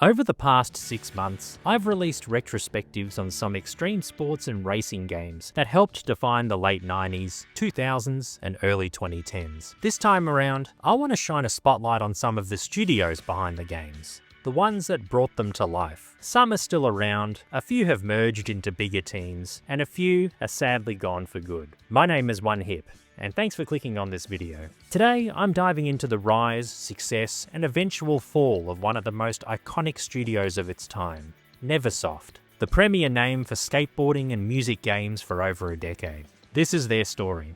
Over the past 6 months, I've released retrospectives on some extreme sports and racing games that helped define the late 90s, 2000s, and early 2010s. This time around, I want to shine a spotlight on some of the studios behind the games, the ones that brought them to life. Some are still around, a few have merged into bigger teams, and a few are sadly gone for good. My name is One Hip, and thanks for clicking on this video. Today, I'm diving into the rise, success, and eventual fall of one of the most iconic studios of its time, Neversoft, the premier name for skateboarding and music games for over a decade. This is their story.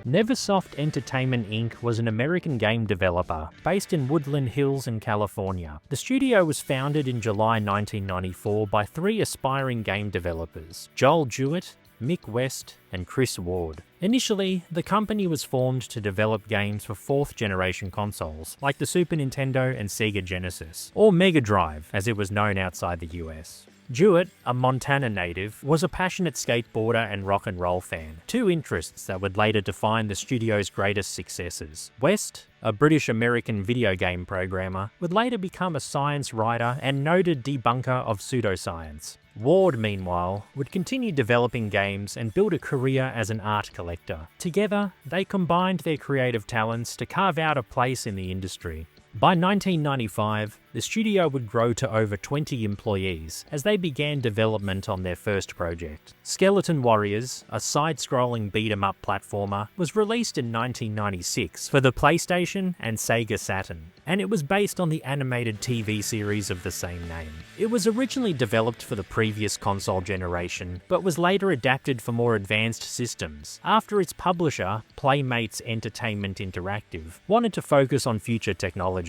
Neversoft Entertainment Inc. was an American game developer based in Woodland Hills in California. The studio was founded in July 1994 by 3 aspiring game developers, Joel Jewett, Mick West, and Chris Ward. Initially, the company was formed to develop games for 4th generation consoles, like the Super Nintendo and Sega Genesis, or Mega Drive as it was known outside the US. Jewett, a Montana native, was a passionate skateboarder and rock and roll fan, 2 interests that would later define the studio's greatest successes. West, a British-American video game programmer, would later become a science writer and noted debunker of pseudoscience. Ward, meanwhile, would continue developing games and build a career as an art collector. Together, they combined their creative talents to carve out a place in the industry. By 1995, the studio would grow to over 20 employees as they began development on their first project. Skeleton Warriors, a side-scrolling beat-em-up platformer, was released in 1996 for the PlayStation and Sega Saturn, and it was based on the animated TV series of the same name. It was originally developed for the previous console generation, but was later adapted for more advanced systems, after its publisher, Playmates Entertainment Interactive, wanted to focus on future technologies.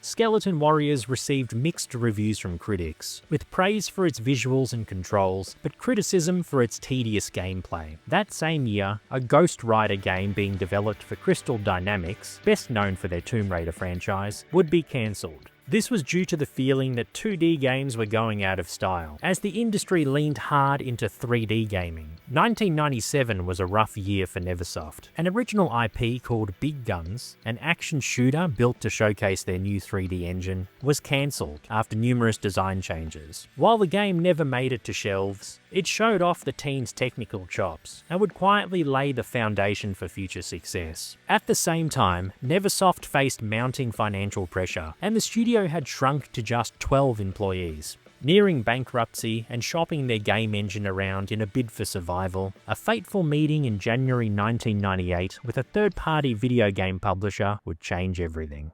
Skeleton Warriors received mixed reviews from critics, with praise for its visuals and controls, but criticism for its tedious gameplay. That same year, a Ghost Rider game being developed for Crystal Dynamics, best known for their Tomb Raider franchise, would be cancelled. This was due to the feeling that 2D games were going out of style, as the industry leaned hard into 3D gaming. 1997 was a rough year for Neversoft. An original IP called Big Guns, an action shooter built to showcase their new 3D engine, was cancelled after numerous design changes. While the game never made it to shelves, it showed off the team's technical chops and would quietly lay the foundation for future success. At the same time, Neversoft faced mounting financial pressure, and the studio had shrunk to just 12 employees. Nearing bankruptcy and shopping their game engine around in a bid for survival, a fateful meeting in January 1998 with a third-party video game publisher would change everything.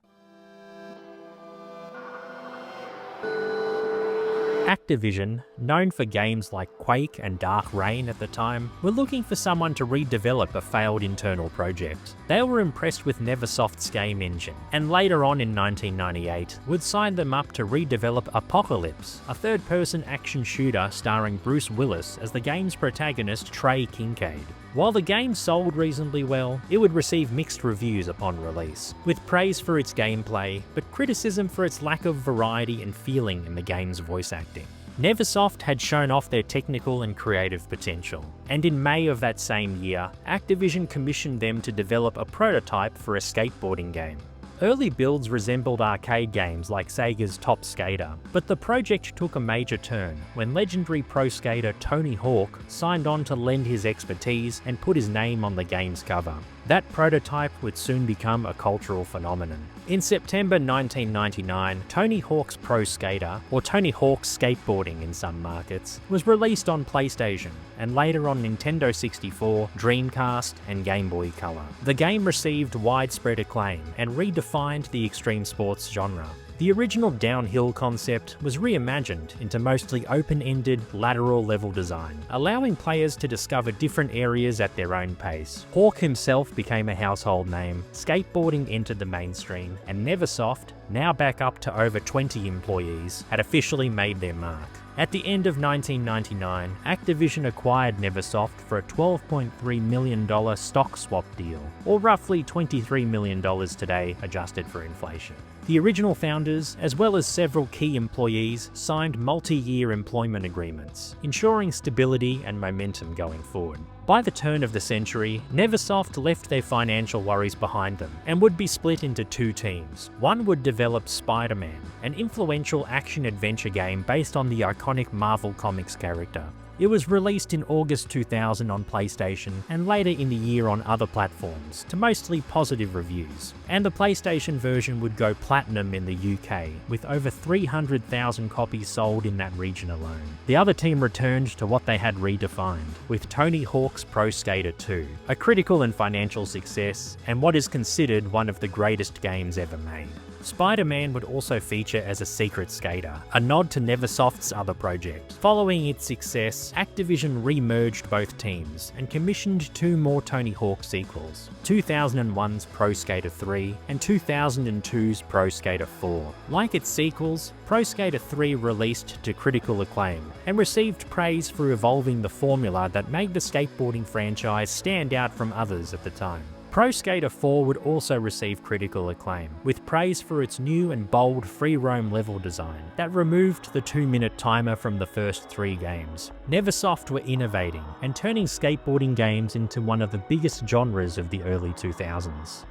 Activision, known for games like Quake and Dark Reign at the time, were looking for someone to redevelop a failed internal project. They were impressed with Neversoft's game engine, and later on in 1998 would sign them up to redevelop Apocalypse, a third-person action shooter starring Bruce Willis as the game's protagonist Trey Kincaid. While the game sold reasonably well, it would receive mixed reviews upon release, with praise for its gameplay, but criticism for its lack of variety and feeling in the game's voice acting. Neversoft had shown off their technical and creative potential, and in May of that same year, Activision commissioned them to develop a prototype for a skateboarding game. Early builds resembled arcade games like Sega's Top Skater, but the project took a major turn when legendary pro skater Tony Hawk signed on to lend his expertise and put his name on the game's cover. That prototype would soon become a cultural phenomenon. In September 1999, Tony Hawk's Pro Skater, or Tony Hawk's Skateboarding in some markets, was released on PlayStation, and later on Nintendo 64, Dreamcast, and Game Boy Color. The game received widespread acclaim and redefined the extreme sports genre. The original downhill concept was reimagined into mostly open-ended, lateral level design, allowing players to discover different areas at their own pace. Hawk himself became a household name, skateboarding entered the mainstream, and Neversoft, now back up to over 20 employees, had officially made their mark. At the end of 1999, Activision acquired Neversoft for a $12.3 million stock swap deal, or roughly $23 million today adjusted for inflation. The original founders, as well as several key employees, signed multi-year employment agreements, ensuring stability and momentum going forward. By the turn of the century, Neversoft left their financial worries behind them and would be split into two teams. One would develop Spider-Man, an influential action-adventure game based on the iconic Marvel Comics character. It was released in August 2000 on PlayStation and later in the year on other platforms, to mostly positive reviews. And the PlayStation version would go platinum in the UK, with over 300,000 copies sold in that region alone. The other team returned to what they had redefined, with Tony Hawk's Pro Skater 2, a critical and financial success, and what is considered one of the greatest games ever made. Spider-Man would also feature as a secret skater, a nod to Neversoft's other project. Following its success, Activision re-merged both teams and commissioned two more Tony Hawk sequels, 2001's Pro Skater 3 and 2002's Pro Skater 4. Like its sequels, Pro Skater 3 released to critical acclaim and received praise for evolving the formula that made the skateboarding franchise stand out from others at the time. Pro Skater 4 would also receive critical acclaim, with praise for its new and bold free-roam level design that removed the 2-minute timer from the first 3 games. Neversoft were innovating and turning skateboarding games into one of the biggest genres of the early 2000s.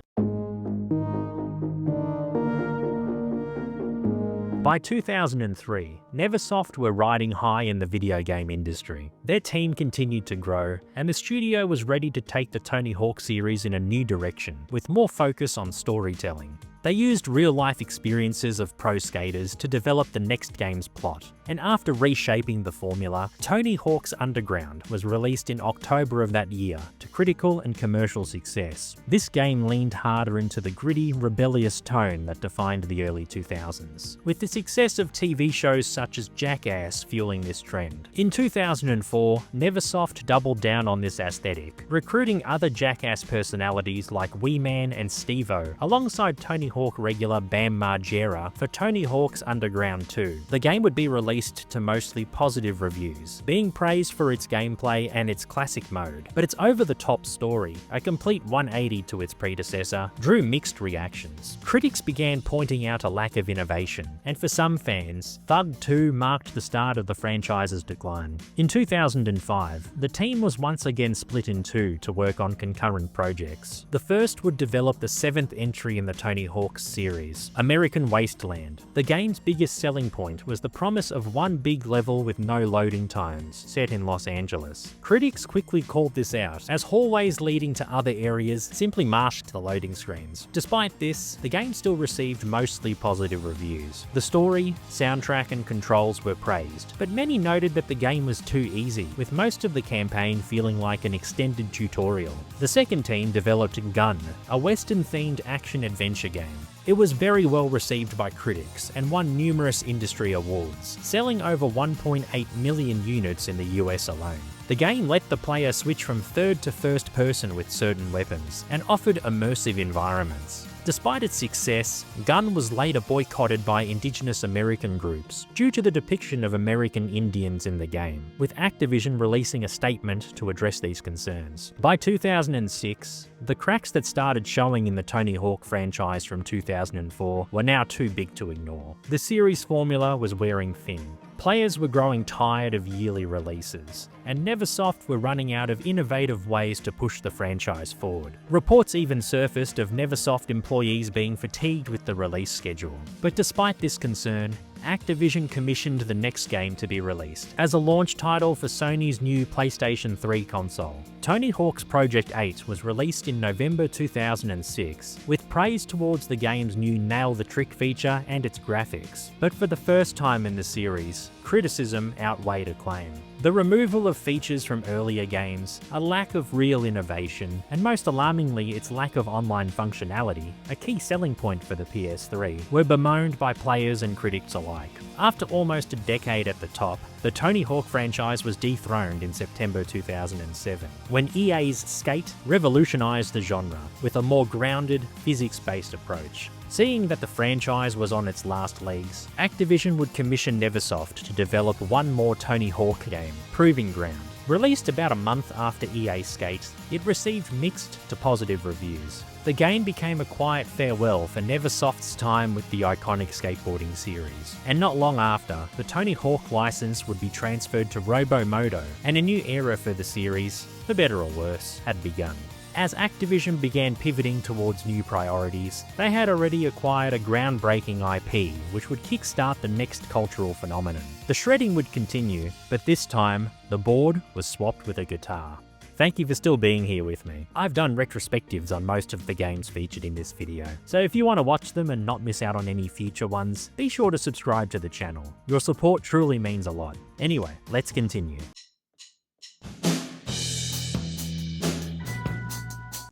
By 2003, Neversoft were riding high in the video game industry. Their team continued to grow, and the studio was ready to take the Tony Hawk series in a new direction, with more focus on storytelling. They used real-life experiences of pro skaters to develop the next game's plot, and after reshaping the formula, Tony Hawk's Underground was released in October of that year to critical and commercial success. This game leaned harder into the gritty, rebellious tone that defined the early 2000s, with the success of TV shows such as Jackass fueling this trend. In 2004, Neversoft doubled down on this aesthetic, recruiting other Jackass personalities like Wee Man and Steve-O, alongside Tony Hawk regular Bam Margera for Tony Hawk's Underground 2. The game would be released to mostly positive reviews, being praised for its gameplay and its classic mode, but its over-the-top story, a complete 180 to its predecessor, drew mixed reactions. Critics began pointing out a lack of innovation, and for some fans, Thug 2 marked the start of the franchise's decline. In 2005, the team was once again split in two to work on concurrent projects. The first would develop the 7th entry in the Tony Hawk series, American Wasteland. The game's biggest selling point was the promise of one big level with no loading times, set in Los Angeles. Critics quickly called this out, as hallways leading to other areas simply masked the loading screens. Despite this, the game still received mostly positive reviews. The story, soundtrack, and controls were praised, but many noted that the game was too easy, with most of the campaign feeling like an extended tutorial. The second team developed Gun, a Western-themed action-adventure game. It was very well received by critics and won numerous industry awards, selling over 1.8 million units in the US alone. The game let the player switch from third to first person with certain weapons, and offered immersive environments. Despite its success, Gun was later boycotted by Indigenous American groups due to the depiction of American Indians in the game, with Activision releasing a statement to address these concerns. By 2006, the cracks that started showing in the Tony Hawk franchise from 2004 were now too big to ignore. The series formula was wearing thin. Players were growing tired of yearly releases, and Neversoft were running out of innovative ways to push the franchise forward. Reports even surfaced of Neversoft employees being fatigued with the release schedule. But despite this concern, Activision commissioned the next game to be released as a launch title for Sony's new PlayStation 3 console. Tony Hawk's Project 8 was released in November 2006, with praise towards the game's new Nail the Trick feature and its graphics. But for the first time in the series, criticism outweighed acclaim. The removal of features from earlier games, a lack of real innovation, and most alarmingly its lack of online functionality, a key selling point for the PS3, were bemoaned by players and critics alike. After almost a decade at the top, the Tony Hawk franchise was dethroned in September 2007, when EA's Skate revolutionized the genre with a more grounded, physics-based approach. Seeing that the franchise was on its last legs, Activision would commission Neversoft to develop one more Tony Hawk game, Proving Ground. Released about a month after EA Skate, it received mixed to positive reviews. The game became a quiet farewell for Neversoft's time with the iconic skateboarding series, and not long after, the Tony Hawk license would be transferred to Robomodo, and a new era for the series, for better or worse, had begun. As Activision began pivoting towards new priorities, they had already acquired a groundbreaking IP which would kickstart the next cultural phenomenon. The shredding would continue, but this time, the board was swapped with a guitar. Thank you for still being here with me. I've done retrospectives on most of the games featured in this video, so if you want to watch them and not miss out on any future ones, be sure to subscribe to the channel. Your support truly means a lot. Anyway, let's continue.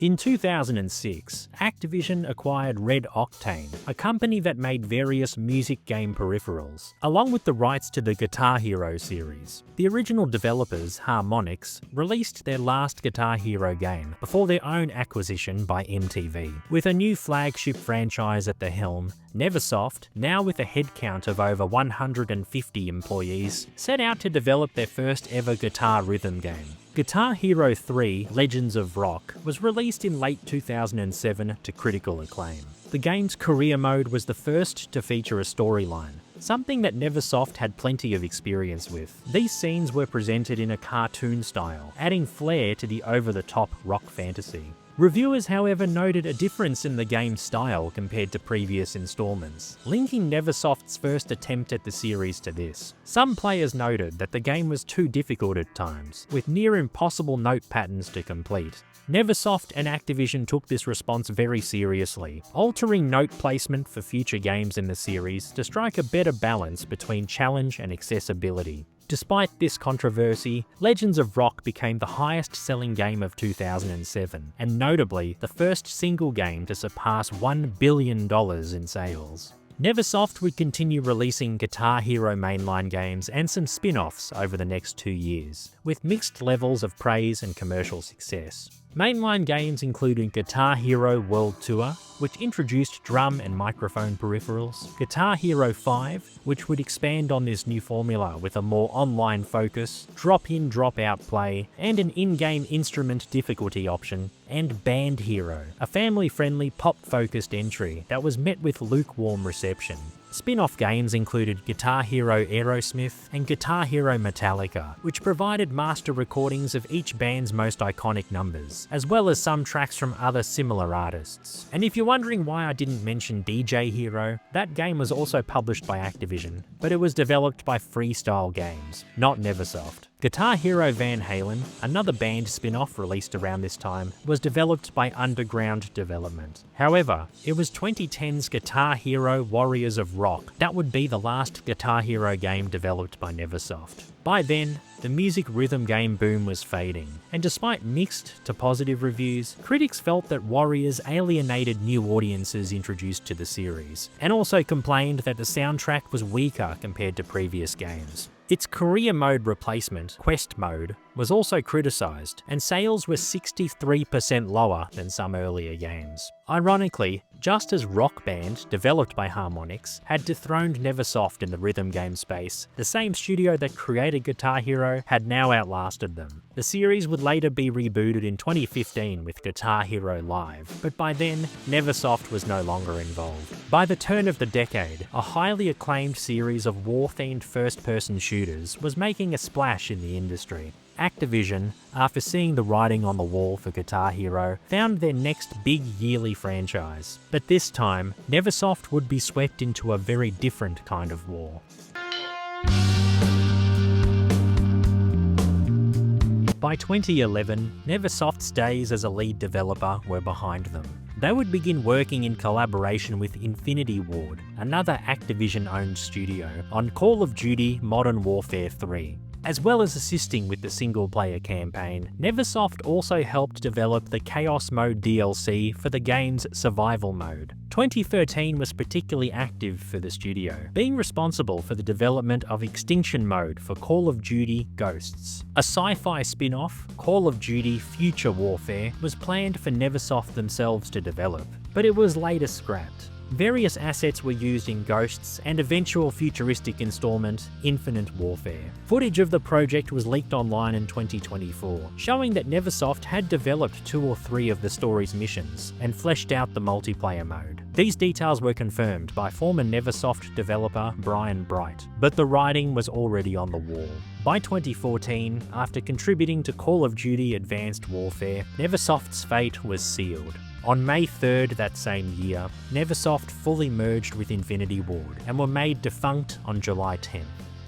In 2006, Activision acquired Red Octane, a company that made various music game peripherals, along with the rights to the Guitar Hero series. The original developers, Harmonix, released their last Guitar Hero game before their own acquisition by MTV. With a new flagship franchise at the helm, Neversoft, now with a headcount of over 150 employees, set out to develop their first ever guitar rhythm game. Guitar Hero 3 Legends of Rock was released in late 2007 to critical acclaim. The game's career mode was the first to feature a storyline, something that Neversoft had plenty of experience with. These scenes were presented in a cartoon style, adding flair to the over-the-top rock fantasy. Reviewers, however, noted a difference in the game's style compared to previous installments, linking Neversoft's first attempt at the series to this. Some players noted that the game was too difficult at times, with near impossible note patterns to complete. Neversoft and Activision took this response very seriously, altering note placement for future games in the series to strike a better balance between challenge and accessibility. Despite this controversy, Legends of Rock became the highest-selling game of 2007, and notably, the first single game to surpass $1 billion in sales. Neversoft would continue releasing Guitar Hero mainline games and some spin-offs over the next 2 years, with mixed levels of praise and commercial success. Mainline games included Guitar Hero World Tour, which introduced drum and microphone peripherals, Guitar Hero 5, which would expand on this new formula with a more online focus, drop-in, drop-out play, and an in-game instrument difficulty option, and Band Hero, a family-friendly pop-focused entry that was met with lukewarm reception. Spin-off games included Guitar Hero Aerosmith and Guitar Hero Metallica, which provided master recordings of each band's most iconic numbers, as well as some tracks from other similar artists. And if you're wondering why I didn't mention DJ Hero, that game was also published by Activision, but it was developed by Freestyle Games, not Neversoft. Guitar Hero Van Halen, another band spin-off released around this time, was developed by Underground Development. However, it was 2010's Guitar Hero Warriors of Rock that would be the last Guitar Hero game developed by Neversoft. By then, the music rhythm game boom was fading, and despite mixed to positive reviews, critics felt that Warriors alienated new audiences introduced to the series, and also complained that the soundtrack was weaker compared to previous games. Its career mode replacement, Quest Mode, was also criticised, and sales were 63% lower than some earlier games. Ironically, just as Rock Band, developed by Harmonix, had dethroned Neversoft in the rhythm game space, the same studio that created Guitar Hero had now outlasted them. The series would later be rebooted in 2015 with Guitar Hero Live, but by then, Neversoft was no longer involved. By the turn of the decade, a highly acclaimed series of war-themed first-person shooters was making a splash in the industry. Activision, after seeing the writing on the wall for Guitar Hero, found their next big yearly franchise. But this time, Neversoft would be swept into a very different kind of war. By 2011, Neversoft's days as a lead developer were behind them. They would begin working in collaboration with Infinity Ward, another Activision-owned studio, on Call of Duty Modern Warfare 3. As well as assisting with the single-player campaign, Neversoft also helped develop the Chaos Mode DLC for the game's Survival Mode. 2013 was particularly active for the studio, being responsible for the development of Extinction Mode for Call of Duty Ghosts. A sci-fi spin-off, Call of Duty Future Warfare, was planned for Neversoft themselves to develop, but it was later scrapped. Various assets were used in Ghosts and eventual futuristic installment, Infinite Warfare. Footage of the project was leaked online in 2024, showing that Neversoft had developed 2 or 3 of the story's missions and fleshed out the multiplayer mode. These details were confirmed by former Neversoft developer Brian Bright, but the writing was already on the wall. By 2014, after contributing to Call of Duty Advanced Warfare, Neversoft's fate was sealed. On May 3rd that same year, Neversoft fully merged with Infinity Ward and were made defunct on July 10th.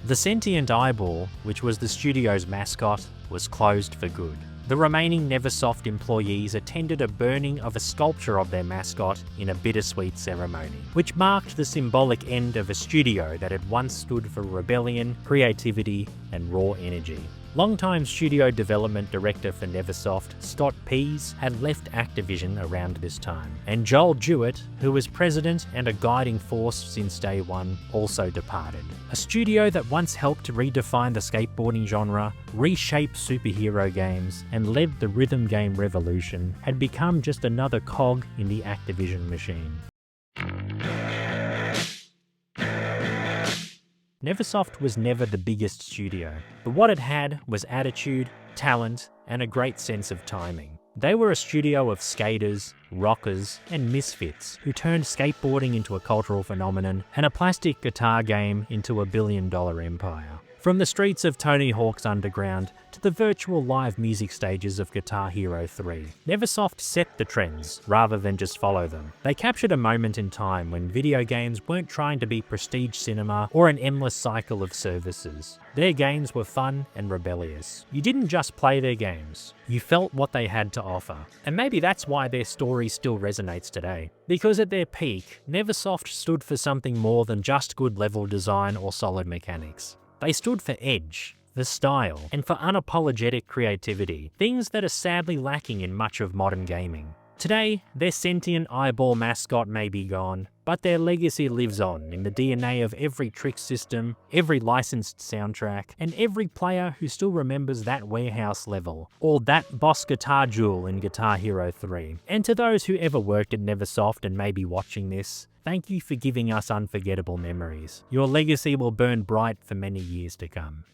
The sentient eyeball, which was the studio's mascot, was closed for good. The remaining Neversoft employees attended a burning of a sculpture of their mascot in a bittersweet ceremony, which marked the symbolic end of a studio that had once stood for rebellion, creativity, and raw energy. Longtime studio development director for Neversoft, Pease, had left Activision around this time, and Joel Jewett, who was president and a guiding force since day one, also departed. A studio that once helped to redefine the skateboarding genre, reshape superhero games, and led the rhythm game revolution, had become just another cog in the Activision machine. Neversoft was never the biggest studio, but what it had was attitude, talent, and a great sense of timing. They were a studio of skaters, rockers, and misfits who turned skateboarding into a cultural phenomenon and a plastic guitar game into a billion-dollar empire. From the streets of Tony Hawk's Underground to the virtual live music stages of Guitar Hero 3, Neversoft set the trends rather than just follow them. They captured a moment in time when video games weren't trying to be prestige cinema or an endless cycle of services. Their games were fun and rebellious. You didn't just play their games, you felt what they had to offer. And maybe that's why their story still resonates today. Because at their peak, Neversoft stood for something more than just good level design or solid mechanics. They stood for edge, for style, and for unapologetic creativity, things that are sadly lacking in much of modern gaming. Today, their sentient eyeball mascot may be gone, but their legacy lives on in the DNA of every trick system, every licensed soundtrack, and every player who still remembers that warehouse level, or that boss guitar duel in Guitar Hero 3. And to those who ever worked at Neversoft and may be watching this, thank you for giving us unforgettable memories. Your legacy will burn bright for many years to come.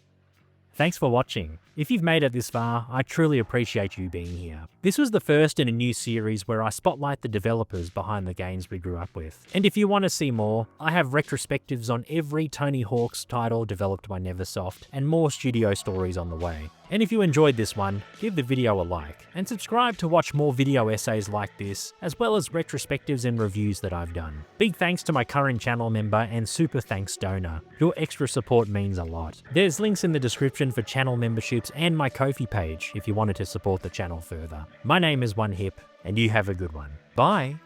Thanks for watching. If you've made it this far, I truly appreciate you being here. This was the first in a new series where I spotlight the developers behind the games we grew up with. And if you want to see more, I have retrospectives on every Tony Hawk's title developed by Neversoft, and more studio stories on the way. And if you enjoyed this one, give the video a like, and subscribe to watch more video essays like this, as well as retrospectives and reviews that I've done. Big thanks to my current channel member and super thanks donor. Your extra support means a lot. There's links in the description for channel memberships and my Ko-fi page if you wanted to support the channel further. My name is OneHip, and you have a good one. Bye!